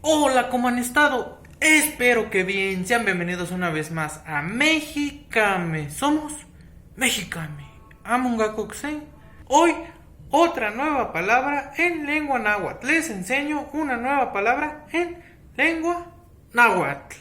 Hola, ¿cómo han estado? Espero que bien. Sean bienvenidos una vez más a Mexicame. Somos Mexicame. Amungacoxen. Hoy, otra nueva palabra en lengua náhuatl. Les enseño una nueva palabra en lengua náhuatl.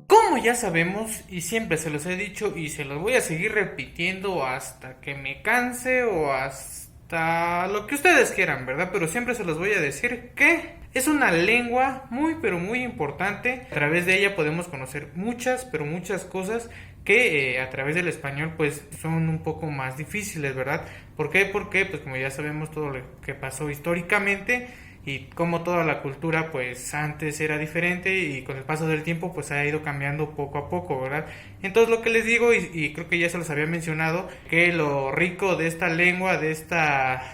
Como ya sabemos, y siempre se los he dicho y se los voy a seguir repitiendo hasta que me canse o hasta lo que ustedes quieran, ¿verdad? Pero siempre se los voy a decir que es una lengua muy pero muy importante. A través de ella podemos conocer muchas, pero muchas cosas que a través del español pues son un poco más difíciles, ¿verdad? ¿Por qué? Porque pues como ya sabemos todo lo que pasó históricamente y como toda la cultura pues antes era diferente y con el paso del tiempo pues ha ido cambiando poco a poco, ¿verdad? Entonces lo que les digo y creo que ya se los había mencionado, que lo rico de esta lengua,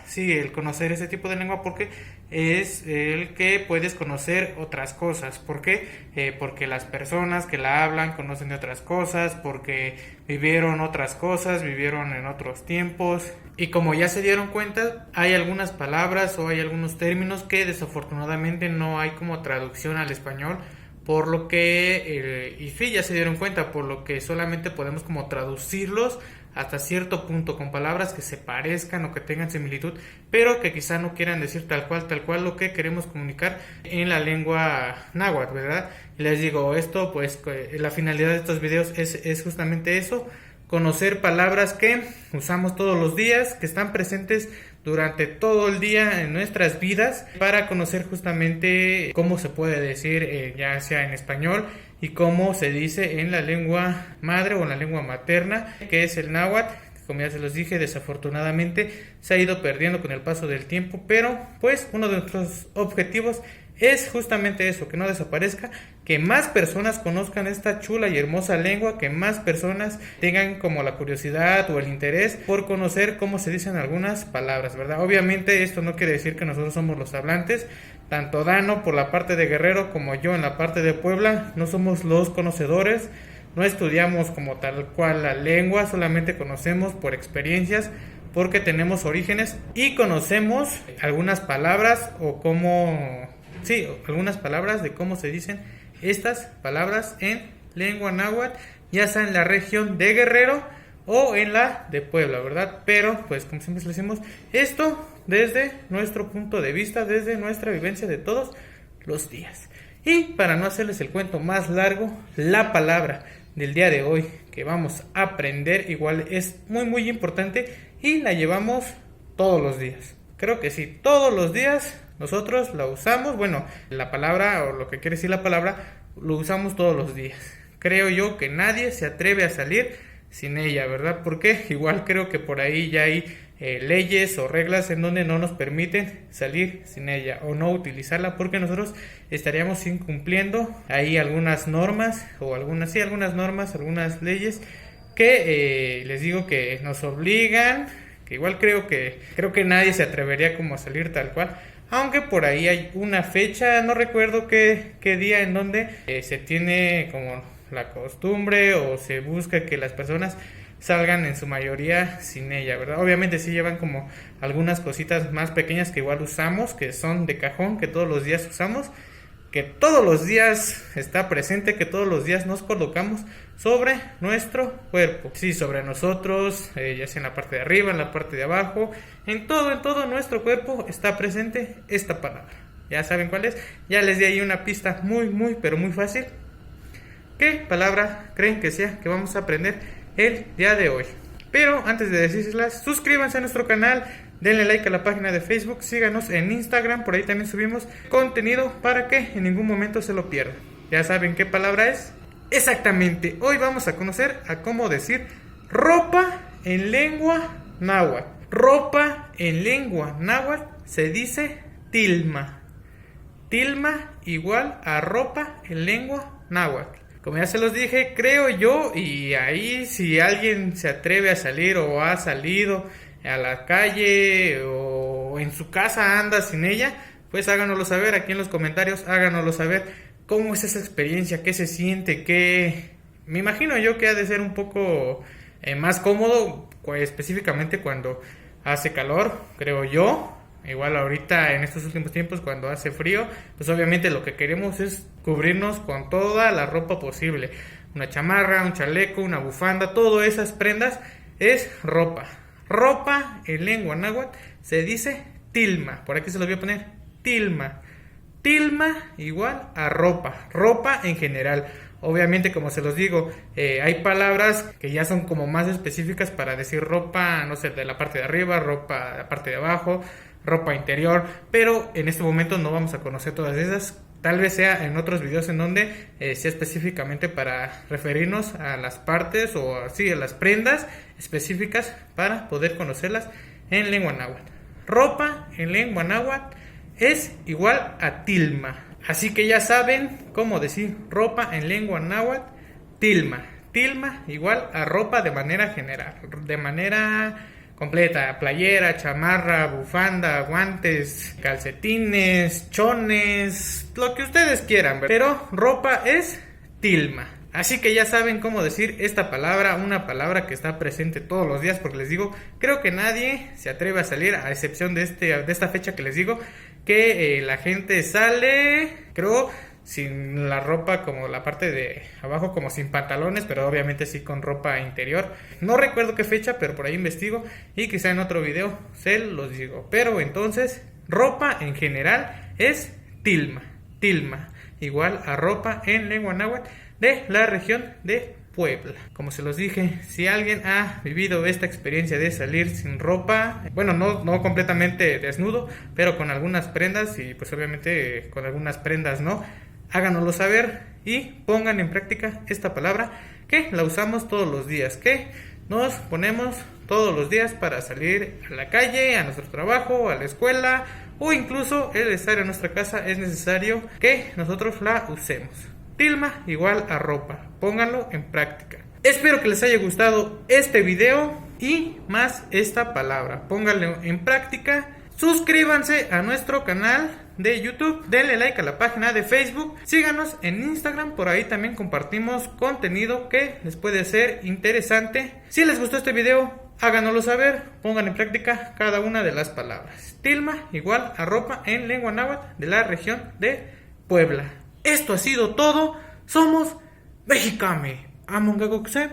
sí, el conocer ese tipo de lengua, porque es el que puedes conocer otras cosas. ¿Por qué? Porque las personas que la hablan conocen de otras cosas, porque vivieron otras cosas, vivieron en otros tiempos. Y como ya se dieron cuenta, hay algunas palabras o hay algunos términos que desafortunadamente no hay como traducción al español, por lo que, y sí, ya se dieron cuenta, por lo que solamente podemos como traducirlos hasta cierto punto con palabras que se parezcan o que tengan similitud, pero que quizá no quieran decir tal cual lo que queremos comunicar en la lengua náhuatl, ¿verdad? Y les digo, esto pues la finalidad de estos videos es justamente eso, conocer palabras que usamos todos los días, que están presentes durante todo el día en nuestras vidas, para conocer justamente cómo se puede decir ya sea en español y cómo se dice en la lengua madre o en la lengua materna, que es el náhuatl. Como ya se los dije, desafortunadamente se ha ido perdiendo con el paso del tiempo, pero pues uno de nuestros objetivos es justamente eso, que no desaparezca, que más personas conozcan esta chula y hermosa lengua, que más personas tengan como la curiosidad o el interés por conocer cómo se dicen algunas palabras, ¿verdad? Obviamente esto no quiere decir que nosotros somos los hablantes, tanto Dano por la parte de Guerrero como yo en la parte de Puebla, no somos los conocedores, no estudiamos como tal cual la lengua, solamente conocemos por experiencias, porque tenemos orígenes y conocemos algunas palabras o cómo... Sí, algunas palabras de cómo se dicen estas palabras en lengua náhuatl, ya sea en la región de Guerrero o en la de Puebla, ¿verdad? Pero, pues, como siempre les decimos, esto desde nuestro punto de vista, desde nuestra vivencia de todos los días. Y para no hacerles el cuento más largo, la palabra del día de hoy que vamos a aprender igual es muy importante y la llevamos todos los días. Creo que sí, todos los días nosotros la usamos, bueno, la palabra o lo que quiere decir la palabra, lo usamos todos los días. Creo yo que nadie se atreve a salir sin ella, ¿verdad? Porque igual creo que por ahí ya hay leyes o reglas en donde no nos permiten salir sin ella o no utilizarla, porque nosotros estaríamos incumpliendo ahí algunas normas o algunas normas, algunas leyes que les digo que nos obligan, que igual creo que nadie se atrevería como a salir tal cual. Aunque por ahí hay una fecha, no recuerdo qué día, en donde se tiene como la costumbre o se busca que las personas salgan en su mayoría sin ella, ¿verdad? Obviamente sí llevan como algunas cositas más pequeñas que igual usamos, que son de cajón, que todos los días usamos, que todos los días está presente, que todos los días nos colocamos sobre nuestro cuerpo, sí, sobre nosotros, ya sea en la parte de arriba, en la parte de abajo, en todo nuestro cuerpo está presente esta palabra. Ya saben cuál es, ya les di ahí una pista pero muy fácil. ¿Qué palabra creen que sea que vamos a aprender el día de hoy? Pero antes de decirlas, suscríbanse a nuestro canal, denle like a la página de Facebook, síganos en Instagram, por ahí también subimos contenido para que en ningún momento se lo pierdan. ¿Ya saben qué palabra es? Exactamente, hoy vamos a conocer a cómo decir ropa en lengua náhuatl. Ropa en lengua náhuatl se dice tilma. Tilma igual a ropa en lengua náhuatl. Como ya se los dije, creo yo, y ahí si alguien se atreve a salir o ha salido a la calle o en su casa anda sin ella, pues háganoslo saber aquí en los comentarios, háganoslo saber cómo es esa experiencia, qué se siente, qué... Me imagino yo que ha de ser un poco más cómodo específicamente cuando hace calor, creo yo. Igual ahorita en estos últimos tiempos cuando hace frío, pues obviamente lo que queremos es cubrirnos con toda la ropa posible. Una chamarra, un chaleco, una bufanda, todas esas prendas es ropa. Ropa en lengua náhuatl se dice tilma. Por aquí se lo voy a poner tilma. Tilma igual a ropa. Ropa en general. Obviamente, como se los digo, hay palabras que ya son como más específicas para decir ropa, no sé, de la parte de arriba, ropa de la parte de abajo, ropa interior, pero en este momento no vamos a conocer todas esas. Tal vez sea en otros videos en donde sea específicamente para referirnos a las partes o así a las prendas específicas para poder conocerlas en lengua náhuatl. Ropa en lengua náhuatl es igual a tilma. Así que ya saben cómo decir ropa en lengua náhuatl, tilma. Tilma igual a ropa de manera general, de manera completa, playera, chamarra, bufanda, guantes, calcetines, chones, lo que ustedes quieran, pero ropa es tilma. Así que ya saben cómo decir esta palabra, una palabra que está presente todos los días, porque les digo, creo que nadie se atreve a salir, a excepción de esta fecha que les digo, que la gente sale, creo, sin la ropa como la parte de abajo, como sin pantalones, pero obviamente sí con ropa interior. No recuerdo qué fecha, pero por ahí investigo y quizá en otro video se los digo. Pero entonces, ropa en general es tilma. Tilma, igual a ropa en lengua náhuatl de la región de Puebla. Como se los dije, si alguien ha vivido esta experiencia de salir sin ropa, bueno, no completamente desnudo, pero con algunas prendas y pues obviamente con algunas prendas no, háganoslo saber y pongan en práctica esta palabra que la usamos todos los días, que nos ponemos todos los días para salir a la calle, a nuestro trabajo, a la escuela o incluso el estar en nuestra casa. Es necesario que nosotros la usemos. Tilma igual a ropa. Pónganlo en práctica. Espero que les haya gustado este video y más esta palabra. Pónganlo en práctica. Suscríbanse a nuestro canal de YouTube. Denle like a la página de Facebook. Síganos en Instagram. Por ahí también compartimos contenido que les puede ser interesante. Si les gustó este video, háganoslo saber. Pongan en práctica cada una de las palabras. Tilma igual a ropa en lengua náhuatl de la región de Puebla. Esto ha sido todo. Somos Mexicame. Amongagoxe.